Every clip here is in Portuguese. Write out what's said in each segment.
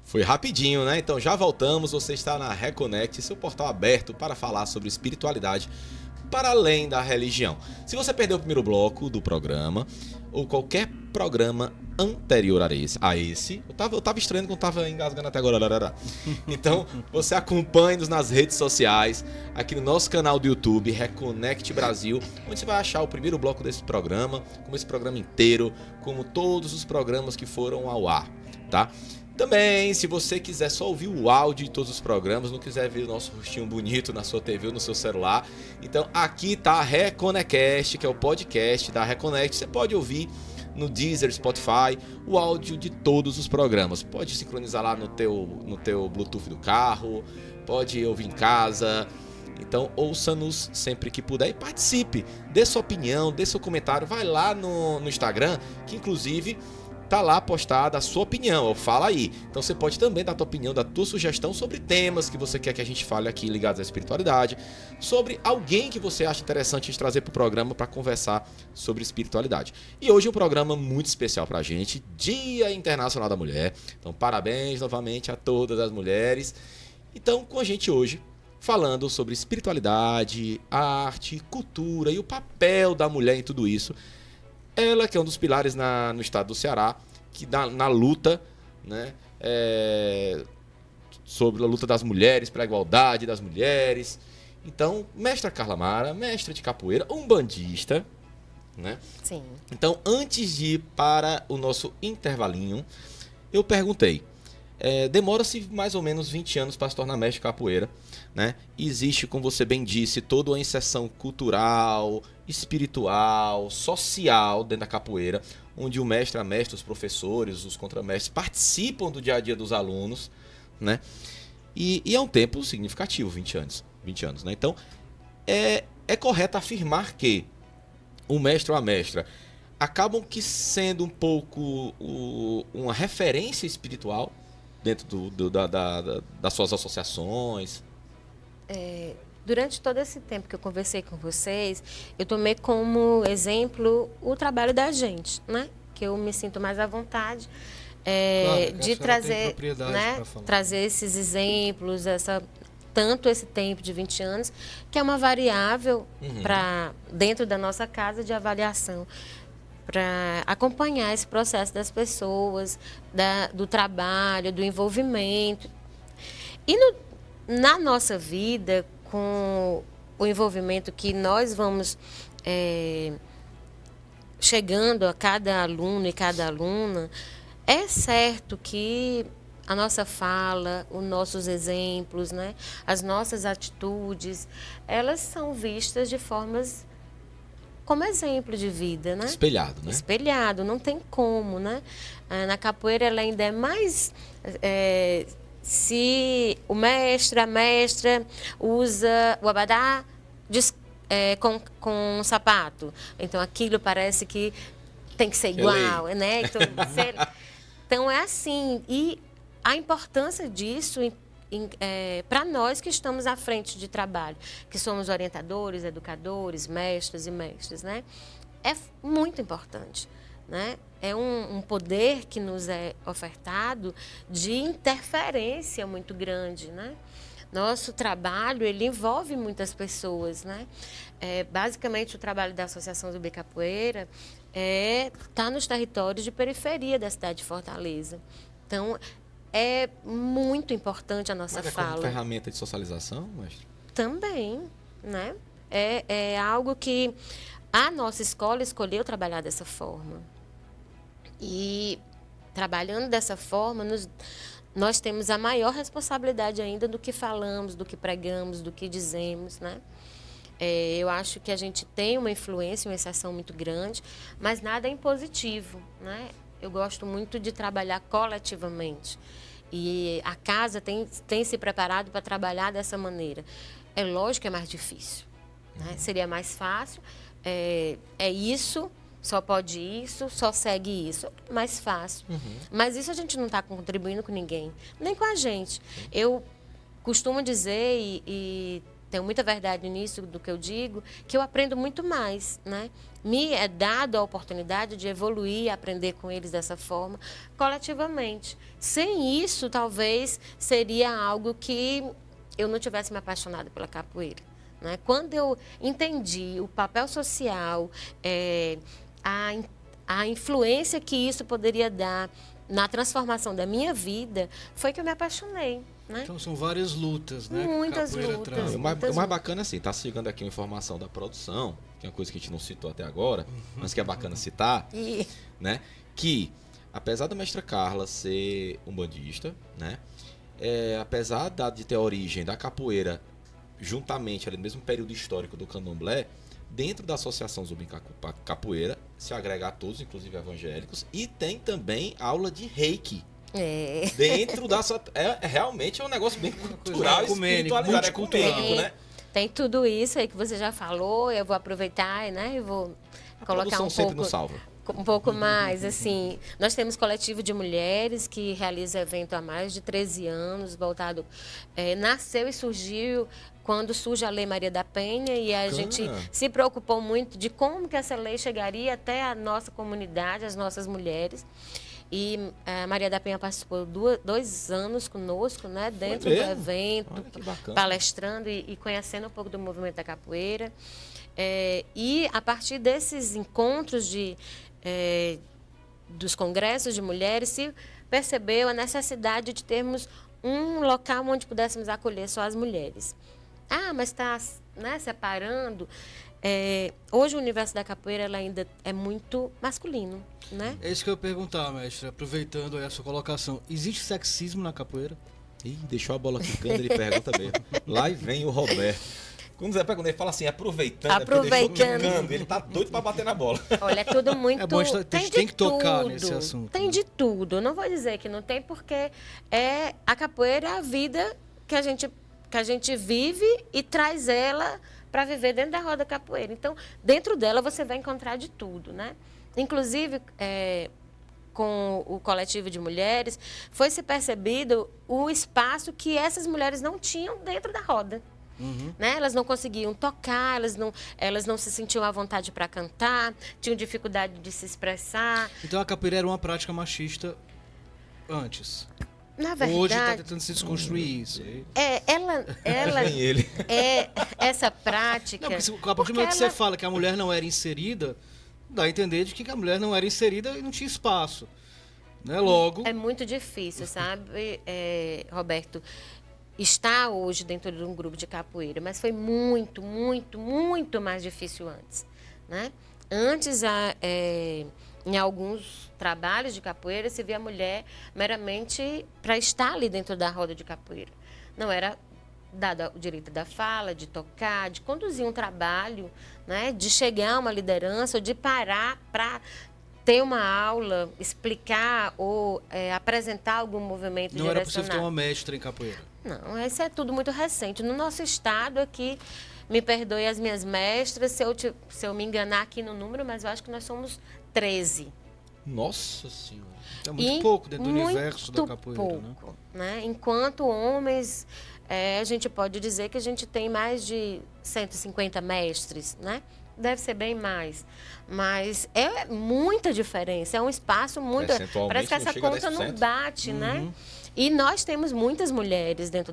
Foi rapidinho, né? Então já voltamos. Você está na Reconnect, seu portal aberto para falar sobre espiritualidade para além da religião. Se você perdeu o primeiro bloco do programa, ou qualquer programa anterior a esse, eu tava estranhando quando tava engasgando até agora. Então, você acompanhe-nos nas redes sociais, aqui no nosso canal do YouTube, Reconnect Brasil, onde você vai achar o primeiro bloco desse programa, como esse programa inteiro, como todos os programas que foram ao ar, tá? Também, se você quiser só ouvir o áudio de todos os programas, não quiser ver o nosso rostinho bonito na sua TV ou no seu celular, então aqui tá a Reconecast, que é o podcast da Reconnect. Você pode ouvir no Deezer, Spotify, o áudio de todos os programas. Pode sincronizar lá no teu Bluetooth do carro, pode ouvir em casa. Então ouça-nos sempre que puder e participe. Dê sua opinião, dê seu comentário. Vai lá no Instagram, que inclusive tá lá postada a sua opinião, fala aí. Então você pode também dar a tua opinião, dar a tua sugestão sobre temas que você quer que a gente fale aqui ligados à espiritualidade, sobre alguém que você acha interessante a gente trazer pro programa para conversar sobre espiritualidade. E hoje um programa muito especial pra gente, Dia Internacional da Mulher. Então parabéns novamente a todas as mulheres. Então com a gente hoje, falando sobre espiritualidade, arte, cultura e o papel da mulher em tudo isso. Ela que é um dos pilares no estado do Ceará, que na luta, né, sobre a luta das mulheres, pela igualdade das mulheres. Então, mestra Carla Mara, mestra de capoeira, umbandista, né? Sim. Então, antes de ir para o nosso intervalinho, eu perguntei, demora-se mais ou menos 20 anos para se tornar mestre de capoeira, né? Existe, como você bem disse, toda uma inserção cultural, espiritual, social dentro da capoeira, onde o mestre, a mestra, os professores, os contramestres participam do dia a dia dos alunos, né? E é um tempo significativo, 20 anos, né? Então, é correto afirmar que o mestre ou a mestra acabam que sendo um pouco uma referência espiritual dentro das suas associações. Durante todo esse tempo que eu conversei com vocês, eu tomei como exemplo o trabalho da gente, né? Que eu me sinto mais à vontade Claro, de trazer, né? Falar. Trazer esses exemplos, tanto esse tempo de 20 anos, que é uma variável para dentro da nossa casa de avaliação, para acompanhar esse processo das pessoas, do trabalho, do envolvimento. E na nossa vida, com o envolvimento que nós vamos chegando a cada aluno e cada aluna, é certo que a nossa fala, os nossos exemplos, né, as nossas atitudes, elas são vistas de formas como exemplo de vida, né? Espelhado, né? Espelhado, não tem como, né? Na capoeira ela ainda é mais... se o mestre, a mestra usa o abadá com um sapato, então aquilo parece que tem que ser igual, né? Então é assim. E a importância disso para nós que estamos à frente de trabalho, que somos orientadores, educadores, mestres e mestres, né? É muito importante, né? É um poder que nos é ofertado de interferência muito grande, né? Nosso trabalho, ele envolve muitas pessoas, né? Basicamente, o trabalho da Associação Zumbi Capoeira está nos territórios de periferia da cidade de Fortaleza. Então, é muito importante a nossa fala. Como ferramenta de socialização, mestre? Também, né? É algo que a nossa escola escolheu trabalhar dessa forma. E trabalhando dessa forma, nós temos a maior responsabilidade ainda do que falamos, do que pregamos, do que dizemos, né? Eu acho que a gente tem uma influência, uma exceção muito grande, mas nada é impositivo, né? Eu gosto muito de trabalhar coletivamente. E a casa tem se preparado para trabalhar dessa maneira. É lógico que é mais difícil, né? Seria mais fácil. Isso, só pode isso, só segue isso. Mais fácil. Mas isso a gente não está contribuindo com ninguém, nem com a gente. Eu costumo dizer e tenho muita verdade nisso do que eu digo, que eu aprendo muito mais, né? Me é dado a oportunidade de evoluir e aprender com eles dessa forma, coletivamente. Sem isso, talvez, seria algo que eu não tivesse me apaixonado pela capoeira, né? Quando eu entendi o papel social, a influência que isso poderia dar na transformação da minha vida, foi que eu me apaixonei. Né? Então são várias lutas, né? Muitas lutas. O mais bacana é assim, tá chegando aqui uma informação da produção, que é uma coisa que a gente não citou até agora, mas que é bacana citar, né? Que, apesar da mestra Carla ser umbandista, né? Apesar de ter a origem da capoeira juntamente ali no mesmo período histórico do candomblé, dentro da Associação Zumbi Capoeira, se agrega a todos, inclusive evangélicos, e tem também aula de reiki. Dentro da sua... realmente é um negócio bem cultural, espiritualidade, ecumênico, né? Tem tudo isso aí que você já falou, eu vou aproveitar, né? Eu vou colocar um pouco mais, assim, nós temos coletivo de mulheres que realiza evento há mais de 13 anos, voltado, nasceu e surgiu quando surge a Lei Maria da Penha, e a gente se preocupou muito de como que essa lei chegaria até a nossa comunidade, as nossas mulheres. E a Maria da Penha participou 2 anos conosco, né, dentro do evento, palestrando e conhecendo um pouco do movimento da capoeira. E a partir desses encontros dos congressos de mulheres, se percebeu a necessidade de termos um local onde pudéssemos acolher só as mulheres. Mas está, né, separando. Hoje o universo da capoeira ela ainda é muito masculino, né? É isso que eu ia perguntar, mestre, aproveitando aí a sua colocação. Existe sexismo na capoeira? Ih, deixou a bola quicando, ele pergunta mesmo. Lá vem o Roberto. Quando Zé pergunta, ele fala assim, aproveitando. Ele tá doido pra bater na bola. Olha, é tudo muito... bom, tem que tocar nesse assunto. Tem de tudo. Não vou dizer que não tem, porque a capoeira é a vida que a gente vive e traz ela para viver dentro da roda capoeira. Então, dentro dela você vai encontrar de tudo, né? Inclusive, com o coletivo de mulheres, foi se percebido o espaço que essas mulheres não tinham dentro da roda. Né? Elas não conseguiam tocar, elas não se sentiam à vontade para cantar, tinham dificuldade de se expressar. Então a capoeira era uma prática machista antes. Na verdade, hoje está tentando se desconstruir isso. Ela essa prática... Não, porque a partir do momento que você fala que a mulher não era inserida, dá a entender de que a mulher não era inserida e não tinha espaço. Né? Logo... É muito difícil, sabe, Roberto, estar hoje dentro de um grupo de capoeira, mas foi muito, muito, muito mais difícil antes. Né? Antes, em alguns trabalhos de capoeira, se via a mulher meramente para estar ali dentro da roda de capoeira. Não era dado o direito da fala, de tocar, de conduzir um trabalho, né, de chegar a uma liderança, ou de parar para ter uma aula, explicar ou apresentar algum movimento direcionado. Não era possível ter uma mestra em capoeira? Não, isso é tudo muito recente. No nosso estado aqui, me perdoe as minhas mestras se eu me enganar aqui no número, mas eu acho que nós somos 13. Nossa Senhora. É muito pouco dentro do universo da capoeira, pouco, né? Enquanto homens, a gente pode dizer que a gente tem mais de 150 mestres, né? Deve ser bem mais. Mas é muita diferença. É um espaço muito... Parece que essa conta não bate, né? E nós temos muitas mulheres dentro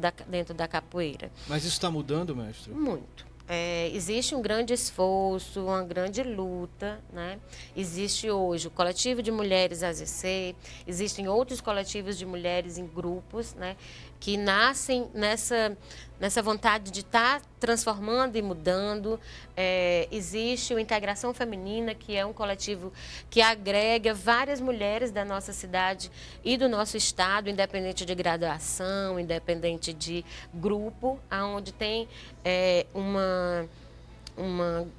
da capoeira. Mas isso está mudando, mestre? Muito. Existe um grande esforço, uma grande luta, né? Existe hoje o coletivo de mulheres AZC, existem outros coletivos de mulheres em grupos, né? Que nascem nessa vontade de estar transformando e mudando. Existe o Integração Feminina, que é um coletivo que agrega várias mulheres da nossa cidade e do nosso estado, independente de graduação, independente de grupo, onde tem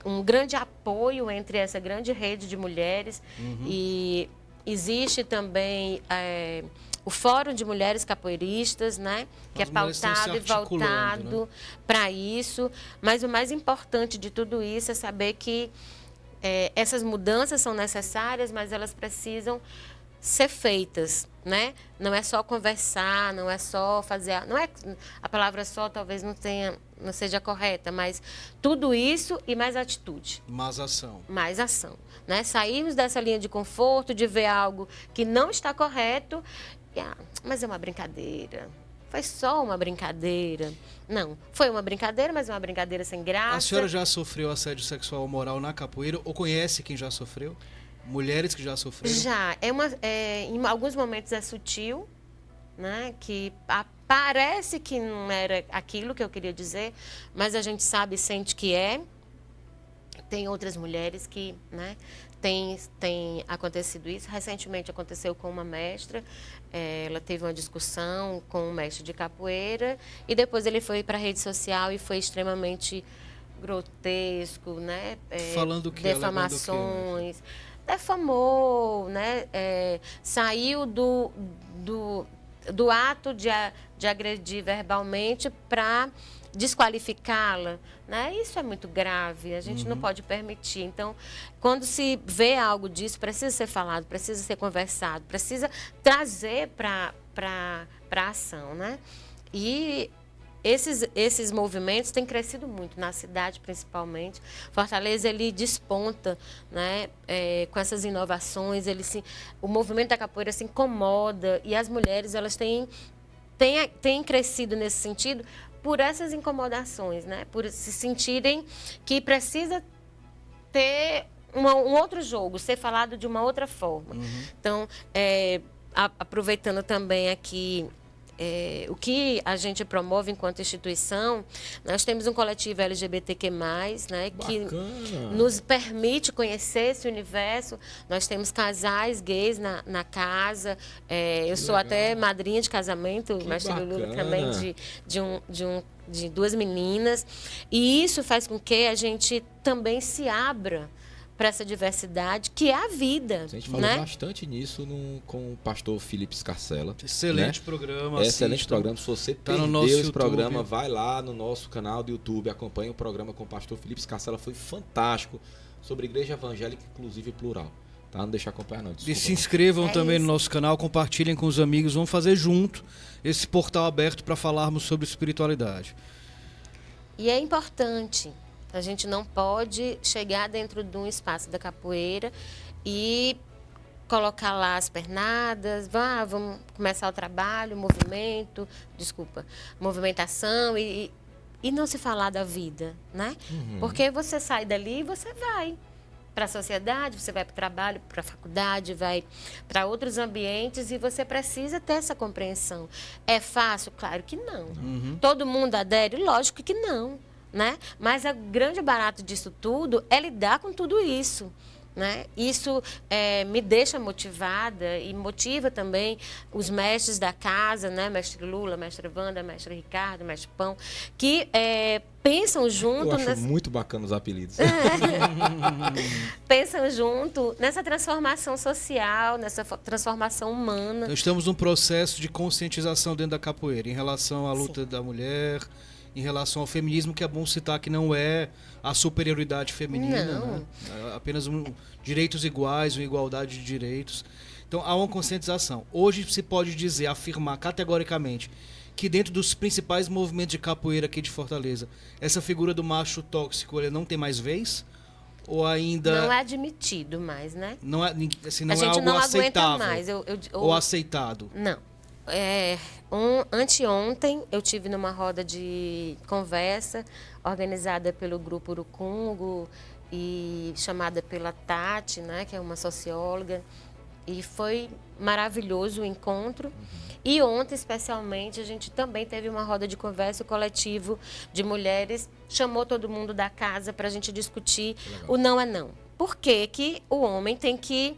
um grande apoio entre essa grande rede de mulheres. E existe também o Fórum de Mulheres Capoeiristas, né? Que é pautado e voltado, né, para isso. Mas o mais importante de tudo isso é saber que essas mudanças são necessárias, mas elas precisam ser feitas, né? Não é só conversar, não é só fazer, não é a palavra só talvez não seja correta, mas tudo isso e mais atitude. Mais ação. Mais ação, né? Sairmos dessa linha de conforto, de ver algo que não está correto, mas é uma brincadeira. Foi só uma brincadeira. Não, foi uma brincadeira, mas uma brincadeira sem graça. A senhora já sofreu assédio sexual ou moral na capoeira ou conhece quem já sofreu? Mulheres que já sofreram? Já. Em alguns momentos é sutil, né? Que parece que não era aquilo que eu queria dizer, mas a gente sabe e sente que é. Tem outras mulheres que, né, tem acontecido isso. Recentemente aconteceu com uma mestra. Ela teve uma discussão com um mestre de capoeira e depois ele foi para a rede social e foi extremamente grotesco, né? Falando o quê? Defamações. Defamou, né? Saiu do ato de agredir verbalmente para desqualificá-la, né? Isso é muito grave, a gente não pode permitir. Então, quando se vê algo disso, precisa ser falado, precisa ser conversado, precisa trazer para a ação, né? E esses movimentos têm crescido muito na cidade, principalmente. Fortaleza, ele desponta, né, com essas inovações. O movimento da capoeira se incomoda e as mulheres elas têm crescido nesse sentido por essas incomodações, né? Por se sentirem que precisa ter um outro jogo, ser falado de uma outra forma. Então, aproveitando também aqui o que a gente promove enquanto instituição, nós temos um coletivo LGBTQ+, né, que nos permite conhecer esse universo. Nós temos casais gays na casa. Eu sou até madrinha de casamento, mestre Lula também, de duas meninas. E isso faz com que a gente também se abra para essa diversidade, que é a vida. A gente falou bastante nisso com o pastor Felipe Scarcella. Excelente né? programa. Excelente programa. Se você perdeu esse programa, vai lá no nosso canal do YouTube, acompanha o programa com o pastor Felipe Scarcella. Foi fantástico, sobre igreja evangélica, inclusive plural. Tá? Não deixa acompanhar não. Desculpa, e se inscrevam também no nosso canal, compartilhem com os amigos. Vamos fazer junto esse portal aberto para falarmos sobre espiritualidade. E é importante. A gente não pode chegar dentro de um espaço da capoeira e colocar lá as pernadas, vamos começar o trabalho, movimentação e não se falar da vida, né? Porque você sai dali e você vai para a sociedade, você vai para o trabalho, para a faculdade, vai para outros ambientes e você precisa ter essa compreensão. É fácil? Claro que não. Todo mundo adere? Lógico que não. Né? Mas o grande barato disso tudo é lidar com tudo isso. Né? Isso me deixa motivada e motiva também os mestres da casa, né? Mestre Lula, mestre Wanda, mestre Ricardo, mestre Pão, que pensam junto... Eu acho muito bacana os apelidos. Pensam junto nessa transformação social, nessa transformação humana. Nós estamos num processo de conscientização dentro da capoeira em relação à luta da mulher, em relação ao feminismo, que é bom citar que não é a superioridade feminina, né? É apenas direitos iguais, uma igualdade de direitos. Então, há uma conscientização. Hoje se pode dizer, afirmar categoricamente, que dentro dos principais movimentos de capoeira aqui de Fortaleza, essa figura do macho tóxico, ele não tem mais vez? Ou ainda... Não é admitido mais, né? Não é, assim, não a gente é algo não aceitável? Aguenta mais. Ou aceitado? Não. Anteontem eu tive numa roda de conversa organizada pelo grupo Urucungo e chamada pela Tati, né, que é uma socióloga, e foi maravilhoso o encontro. E ontem, especialmente, a gente também teve uma roda de conversa, o coletivo de mulheres chamou todo mundo da casa para a gente discutir o não é não. Por que que o homem tem que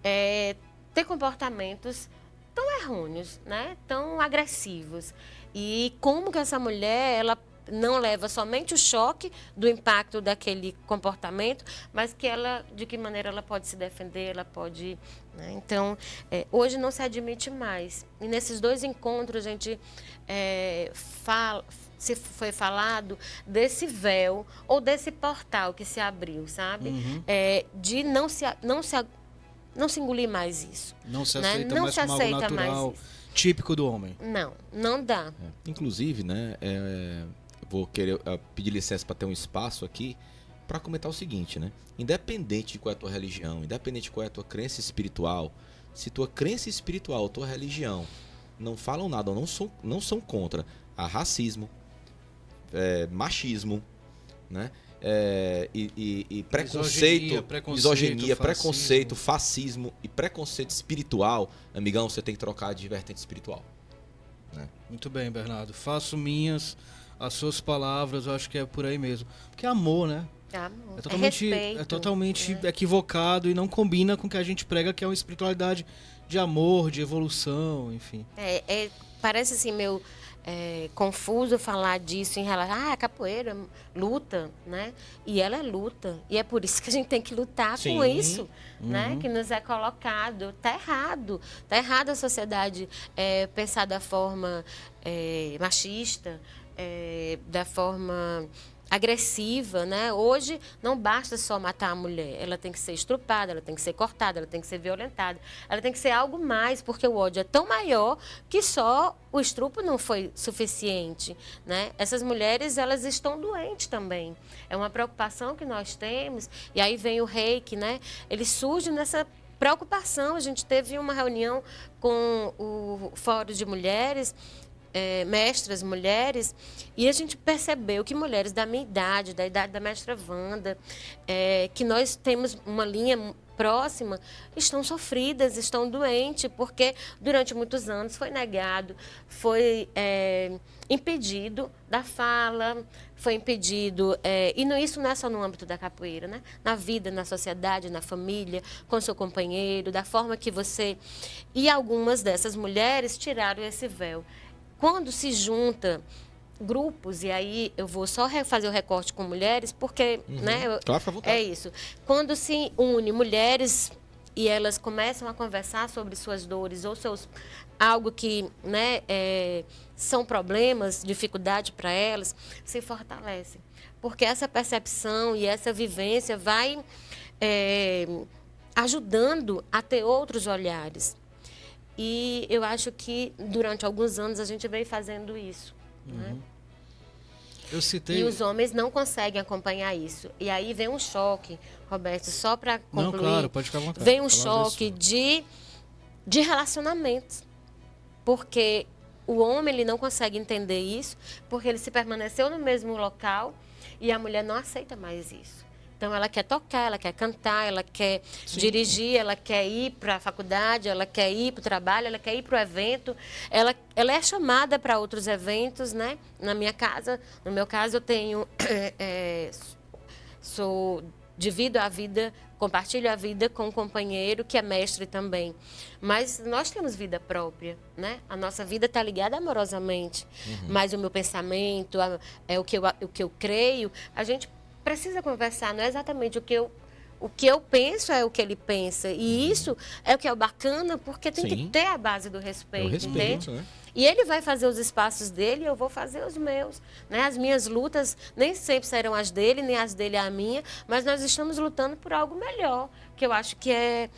ter comportamentos tão errôneos, né? Tão agressivos. E como que essa mulher, ela não leva somente o choque do impacto daquele comportamento, mas de que maneira ela pode se defender, ela pode... Né? Então, hoje não se admite mais. E nesses dois encontros, a gente foi falado desse véu ou desse portal que se abriu, sabe? De não se não se engolir mais isso. Não se né? aceita Não mais se como algo aceita natural, mais isso. típico do homem. Não dá. Inclusive, né, eu vou querer pedir licença para ter um espaço aqui para comentar o seguinte, né? Independente de qual é a tua religião, independente de qual é a tua crença espiritual, se tua crença espiritual, tua religião não falam nada ou não são contra a racismo, machismo, né? E preconceito, misoginia, preconceito, fascismo e preconceito espiritual, amigão, você tem que trocar de vertente espiritual. Né? Muito bem, Bernardo. Faço minhas as suas palavras, eu acho que é por aí mesmo. Porque é amor, né? Amor. É totalmente equivocado e não combina com o que a gente prega, que é uma espiritualidade de amor, de evolução, enfim. Parece assim, confuso falar disso em relação a capoeira, luta, né? E ela é luta. E é por isso que a gente tem que lutar com isso, né? Que nos é colocado. Tá errado. Tá errado a sociedade pensar da forma machista, da forma agressiva, né? Hoje não basta só matar a mulher, ela tem que ser estrupada, ela tem que ser cortada, ela tem que ser violentada, ela tem que ser algo mais, porque o ódio é tão maior que só o estupro não foi suficiente, né? Essas mulheres, elas estão doentes também. É uma preocupação que nós temos, e aí vem o reiki, né? Ele surge nessa preocupação. A gente teve uma reunião com o Fórum de Mulheres, mestras mulheres, e a gente percebeu que mulheres da minha idade, da idade da mestra Wanda, que nós temos uma linha próxima, estão sofridas, estão doentes, porque durante muitos anos foi negado, foi impedido da fala, foi impedido, isso não é só no âmbito da capoeira, né? Na vida, na sociedade, na família, com seu companheiro, da forma que você... E algumas dessas mulheres tiraram esse véu. Quando se junta grupos, e aí eu vou só fazer o recorte com mulheres, porque né, claro, fica à vontade. é isso. Quando se une mulheres e elas começam a conversar sobre suas dores ou algo que né, são problemas, dificuldade para elas, se fortalecem. Porque essa percepção e essa vivência vai ajudando a ter outros olhares. E eu acho que durante alguns anos a gente veio fazendo isso. Né? Eu citei... E os homens não conseguem acompanhar isso. E aí vem um choque, Roberto, só para concluir. Não, claro, pode ficar à vontade. Vem um choque de relacionamentos. Porque o homem ele não consegue entender isso, porque ele se permaneceu no mesmo local e a mulher não aceita mais isso. Então, ela quer tocar, ela quer cantar, ela quer dirigir, ela quer ir para a faculdade, ela quer ir para o trabalho, ela quer ir para o evento. Ela é chamada para outros eventos, né? Na minha casa, no meu caso, eu tenho... divido a vida, compartilho a vida com um companheiro que é mestre também. Mas nós temos vida própria, né? A nossa vida está ligada amorosamente. Mas o meu pensamento, o que eu creio, a gente precisa conversar, não é exatamente o que eu penso é o que ele pensa. E isso é o que é bacana, porque tem que ter a base do respeito, entende? Né? E ele vai fazer os espaços dele e eu vou fazer os meus. Né? As minhas lutas nem sempre serão as dele, nem as dele a minha, mas nós estamos lutando por algo melhor, que eu acho que é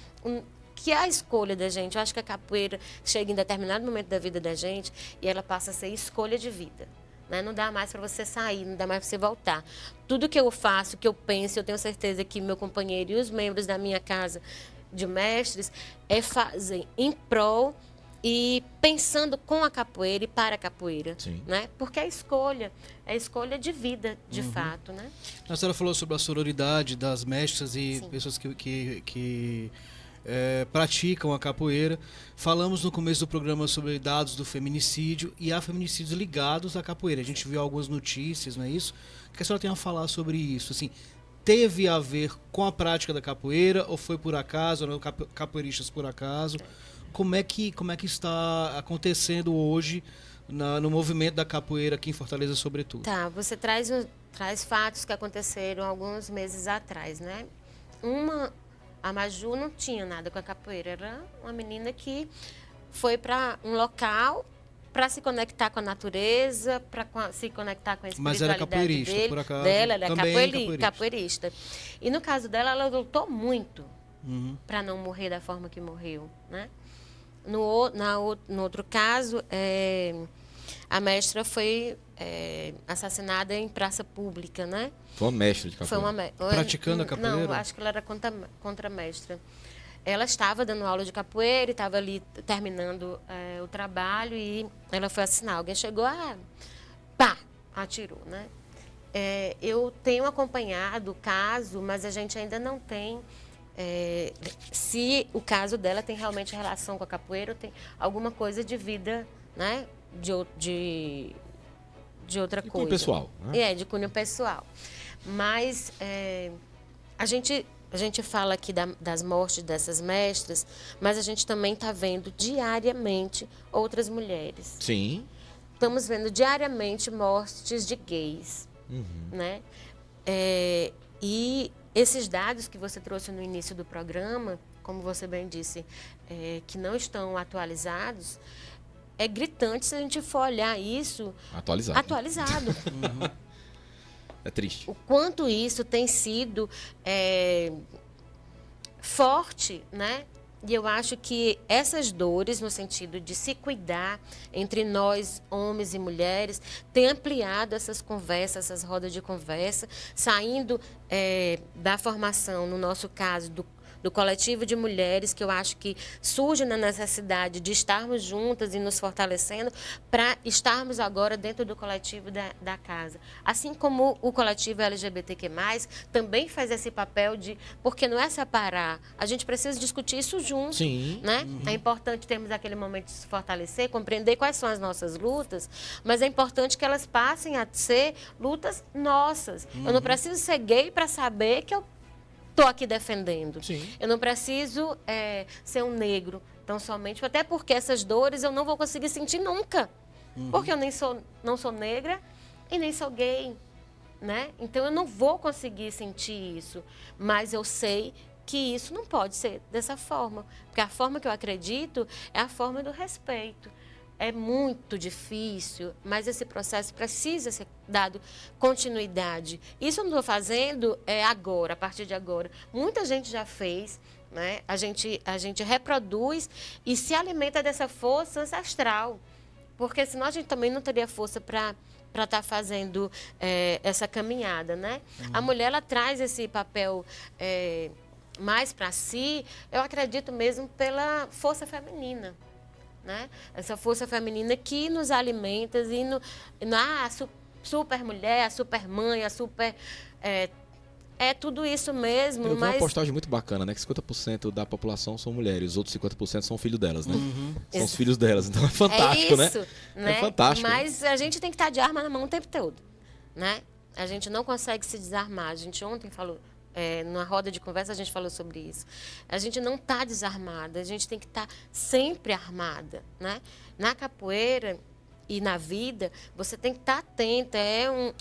a escolha da gente. Eu acho que a capoeira chega em determinado momento da vida da gente e ela passa a ser escolha de vida. Né? Não dá mais para você sair, não dá mais para você voltar. Tudo que eu faço, que eu penso, eu tenho certeza que meu companheiro e os membros da minha casa de mestres fazem em prol e pensando com a capoeira e para a capoeira. Né? Porque é escolha de vida, de fato. Né? A senhora falou sobre a sororidade das mestras e pessoas que praticam a capoeira. Falamos no começo do programa sobre dados do feminicídio e há feminicídios ligados à capoeira. A gente viu algumas notícias, não é isso? O que a senhora tem a falar sobre isso? Assim, teve a ver com a prática da capoeira ou foi por acaso, ou capoeiristas por acaso? Como é que está acontecendo hoje no movimento da capoeira aqui em Fortaleza, sobretudo? Tá, você traz fatos que aconteceram alguns meses atrás, né? A Maju não tinha nada com a capoeira, era uma menina que foi para um local para se conectar com a natureza, para se conectar com a espiritualidade. Mas era capoeirista, por acaso? Dela, ela é capoeirista. E no caso dela, ela lutou muito, para não morrer da forma que morreu, né? No outro caso, a mestra foi assassinada em praça pública, né? Foi uma mestra de capoeira. Praticando a capoeira? Não, acho que ela era contramestra. Ela estava dando aula de capoeira e estava ali terminando o trabalho e ela foi assinar. Alguém chegou, pá, atirou, né? Eu tenho acompanhado o caso, mas a gente ainda não tem se o caso dela tem realmente relação com a capoeira ou tem alguma coisa de vida, né? De outra coisa. Cunho pessoal. Né? De cunho pessoal. Mas a gente fala aqui das mortes dessas mestras, mas a gente também está vendo diariamente outras mulheres. Sim. Estamos vendo diariamente mortes de gays. Né? E esses dados que você trouxe no início do programa, como você bem disse, que não estão atualizados, é gritante se a gente for olhar isso atualizado. É triste. O quanto isso tem sido forte, né? E eu acho que essas dores, no sentido de se cuidar entre nós, homens e mulheres, tem ampliado essas conversas, essas rodas de conversa, saindo da formação, no nosso caso, do coletivo de mulheres, que eu acho que surge na necessidade de estarmos juntas e nos fortalecendo para estarmos agora dentro do coletivo da casa. Assim como o coletivo LGBTQ+, também faz esse papel de... Porque não é separar, a gente precisa discutir isso junto. Sim. Né? É importante termos aquele momento de se fortalecer, compreender quais são as nossas lutas, mas é importante que elas passem a ser lutas nossas. Eu não preciso ser gay para saber que eu estou aqui defendendo. Sim. Eu não preciso ser um negro tão somente, até porque essas dores eu não vou conseguir sentir nunca. Porque eu não sou negra e nem sou gay. Né? Então eu não vou conseguir sentir isso. Mas eu sei que isso não pode ser dessa forma. Porque a forma que eu acredito é a forma do respeito. É muito difícil, mas esse processo precisa ser dado continuidade. Isso eu não estou fazendo agora, a partir de agora. Muita gente já fez, né? A gente reproduz e se alimenta dessa força ancestral. Porque senão a gente também não teria força para estar fazendo essa caminhada, né? A mulher, ela traz esse papel mais para si, eu acredito mesmo, pela força feminina. Né? Essa força feminina que nos alimenta e a super mulher, a super mãe, a super... tudo isso mesmo. Eu vi uma postagem muito bacana, né? Que 50% da população são mulheres, os outros 50% são filhos delas, né? São os filhos delas, então é fantástico, isso, né? É fantástico. Mas a gente tem que estar de arma na mão o tempo todo, né? A gente não consegue se desarmar. A gente ontem falou... numa roda de conversa a gente falou sobre isso. A gente não está desarmada, a gente tem que estar sempre armada, né? Na capoeira e na vida, você tem que estar atenta.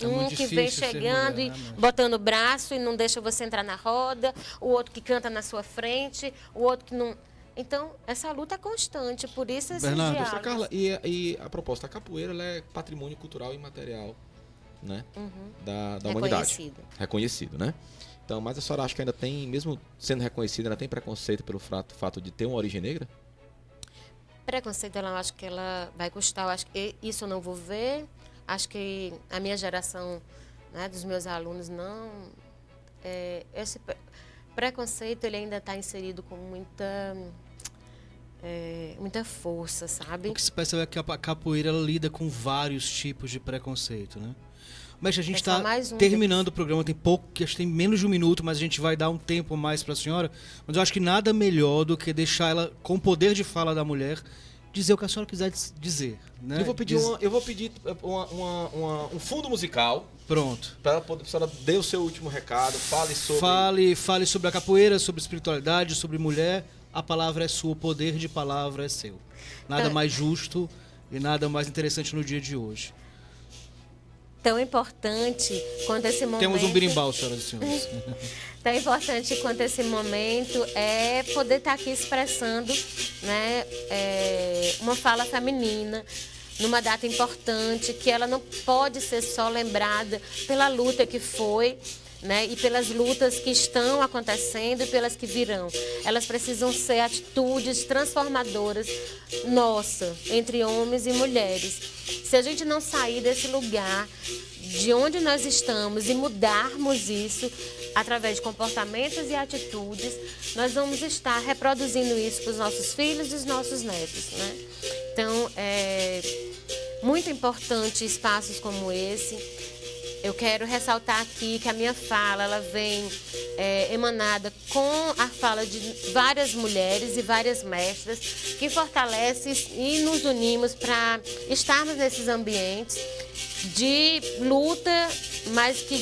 Um que vem chegando e botando o braço e não deixa você entrar na roda, o outro que canta na sua frente, o outro que não... Então, essa luta é constante, por isso esses Bernardo, diálogos. Carla, e a proposta, a capoeira, ela é patrimônio cultural e imaterial, né? Da humanidade. Reconhecido, né? Então, mas a senhora acha que ainda tem, mesmo sendo reconhecida, ainda tem preconceito pelo fato de ter uma origem negra? Preconceito, eu acho que ela vai custar. Eu acho que isso eu não vou ver. Acho que a minha geração, né, dos meus alunos, não. Esse preconceito, ele ainda está inserido com muita força, sabe? O que se percebe é que a capoeira ela lida com vários tipos de preconceito, né? Mas a gente está terminando o programa, tem pouco, que acho que tem menos de um minuto, mas a gente vai dar um tempo mais para a senhora. Mas eu acho que nada melhor do que deixar ela, com o poder de fala da mulher, dizer o que a senhora quiser dizer. Né? Eu vou pedir um fundo musical. Pronto. Para a senhora dê o seu último recado, fale sobre... Fale sobre a capoeira, sobre espiritualidade, sobre mulher. A palavra é sua, o poder de palavra é seu. Nada mais justo e nada mais interessante no dia de hoje. Tão importante quanto esse momento... Temos um berimbau, senhoras e senhores. Tão importante quanto esse momento é poder estar aqui expressando, né, uma fala feminina numa data importante, que ela não pode ser só lembrada pela luta que foi, né? E pelas lutas que estão acontecendo e pelas que virão. Elas precisam ser atitudes transformadoras nossa, entre homens e mulheres. Se a gente não sair desse lugar de onde nós estamos e mudarmos isso através de comportamentos e atitudes, nós vamos estar reproduzindo isso para os nossos filhos e os nossos netos, né? Então, é muito importante espaços como esse. Eu quero ressaltar aqui que a minha fala, ela vem emanada com a fala de várias mulheres e várias mestras que fortalecem e nos unimos para estarmos nesses ambientes de luta, mas que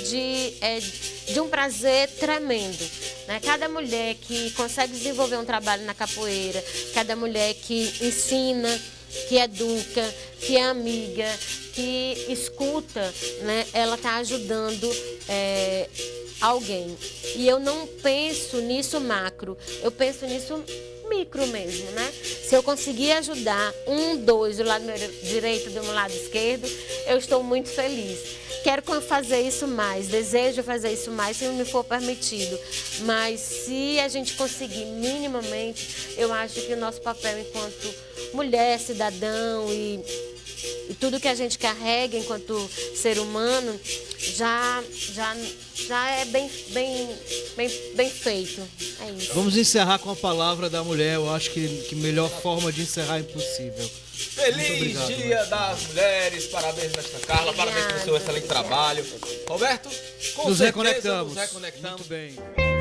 de um prazer tremendo, né? Cada mulher que consegue desenvolver um trabalho na capoeira, cada mulher que ensina, que educa, que é amiga, que escuta, né? Ela está ajudando alguém. E eu não penso nisso macro, eu penso nisso micro mesmo, né? Se eu conseguir ajudar dois do lado direito e do meu lado esquerdo, eu estou muito feliz. Quero fazer isso mais, desejo fazer isso mais se me for permitido. Mas se a gente conseguir minimamente, eu acho que o nosso papel enquanto mulher, cidadão e tudo que a gente carrega enquanto ser humano já é bem feito. É isso. Vamos encerrar com a palavra da mulher. Eu acho que melhor forma de encerrar é impossível. Feliz Dia das Mulheres, parabéns, mestra Carla, parabéns pelo seu excelente trabalho. Roberto, nos certeza, reconectamos. Nos reconectamos. Muito bem.